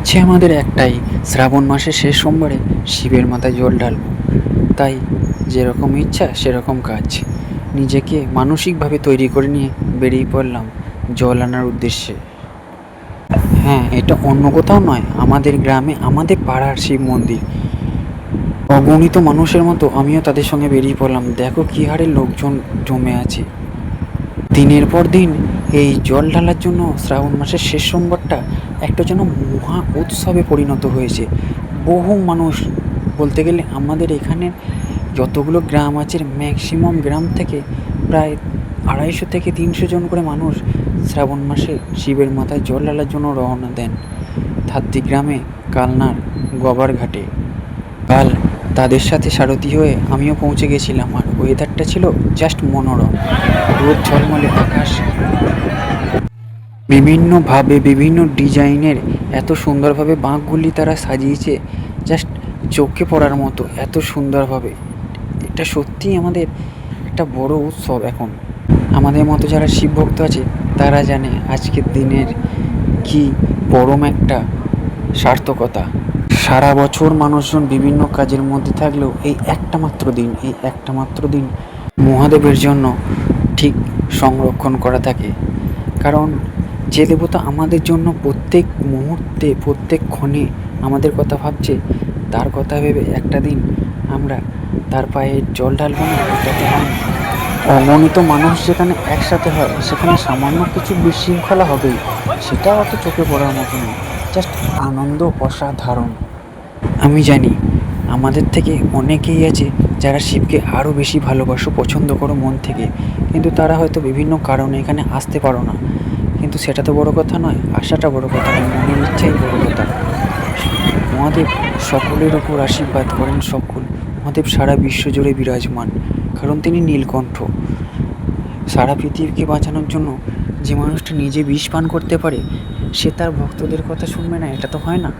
ইচ্ছে আমাদের একটাই, শ্রাবণ মাসের শেষ সোমবারে শিবের মাথায় জল ঢালব। তাই যেরকম ইচ্ছা সেরকম কাজ। নিজেকে মানসিকভাবে তৈরি করে নিয়ে বেরিয়ে পড়লাম জল আনার উদ্দেশ্যে। হ্যাঁ, এটা অন্য কোথাও নয়, আমাদের গ্রামে আমাদের পাড়ার শিব মন্দির। অগণিত মানুষের মতো আমিও তাদের সঙ্গে বেরিয়ে পড়লাম। দেখো কী হারে লোকজন জমে আছে। দিনের পর দিন এই জল ঢালার জন্য শ্রাবণ মাসের শেষ সোমবারটা একটা যেন মহা উৎসবে পরিণত হয়েছে। বহু মানুষ, বলতে গেলে আমাদের এখানে যতগুলো গ্রাম আছে ম্যাক্সিমাম গ্রাম থেকে প্রায় 250 থেকে 300 জন করে মানুষ শ্রাবণ মাসে শিবের মাথায় জল ঢালার জন্য রওনা দেন ধাত্রী গ্রামে কালনার গবার ঘাটে। কাল তাদের সাথে সারথি হয়ে আমিও পৌঁছে গেছিলাম, আর ওয়েদারটা ছিল জাস্ট মনোরম। রোদ ঝলমলে আকাশ, বিভিন্নভাবে বিভিন্ন ডিজাইনের এত সুন্দরভাবে বাঁকগুলি তারা সাজিয়েছে, জাস্ট চোখে পড়ার মতো এত সুন্দরভাবে। এটা সত্যিই আমাদের একটা বড় উৎসব। এখন আমাদের মতো যারা শিব ভক্ত আছে তারা জানে আজকের দিনের কি পরম একটা সার্থকতা। সারা বছর মানুষজন বিভিন্ন কাজের মধ্যে থাকলেও এই একটা মাত্র দিন মহাদেবের জন্য ঠিক সংরক্ষণ করা থাকে। কারণ যে দেবতা আমাদের জন্য প্রত্যেক মুহূর্তে প্রত্যেক ক্ষণে আমাদের কথা ভাবছে, তার কথা ভেবে একটা দিন আমরা তার পায়ে জল ঢালব না, এটা তো হয় না। অগণিত মানুষ যেখানে একসাথে হয় সেখানে সামান্য কিছু বিশৃঙ্খলা হবেই, সেটা অত চোখে পড়ার মতো নয়, জাস্ট আনন্দ অসাধারণ। আমি জানি আমাদের থেকে অনেকেই আছে যারা শিবকে আরও বেশি ভালোবাসো, পছন্দ করো মন থেকে, কিন্তু তারা হয়তো বিভিন্ন কারণে এখানে আসতে পারো না। কিন্তু সেটা তো বড় কথা নয়, আশাটা বড় কথা নয়, মনের ইচ্ছাই বড় কথা। মহাদেব সকলের ওপর আশীর্বাদ করেন সকল। মহাদেব সারা বিশ্ব জুড়ে বিরাজমান, কারণ তিনি নীলকণ্ঠ। সারা পৃথিবীকে বাঁচানোর জন্য যে মানুষটা নিজে বিষ পান করতে পারে, সে তার ভক্তদের কথা শুনবে না, এটা তো হয় না।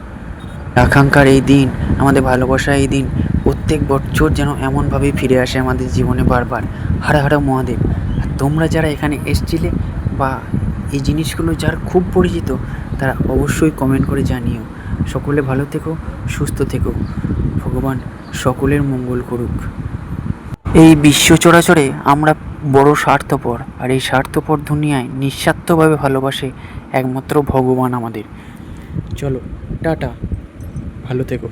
আকাঙ্ক্ষার এই দিন, আমাদের ভালোবাসা এই দিন প্রত্যেক বছর যেন এমনভাবেই ফিরে আসে আমাদের জীবনে বারবার। হারা হারা মহাদেব। আর তোমরা যারা এখানে এসছিলে বা এই জিনিসগুলো যার খুব পরিচিত, তারা অবশ্যই কমেন্ট করে জানিও। সকলে ভালো থেকো, সুস্থ থেকো, ভগবান সকলের মঙ্গল করুক। এই বিশ্ব চরাচরে আমরা বড় স্বার্থপর, আর এই স্বার্থপর দুনিয়ায় নিঃস্বার্থভাবে ভালোবাসে একমাত্র ভগবান আমাদের। চলো, টাটা, ভালো থেকো।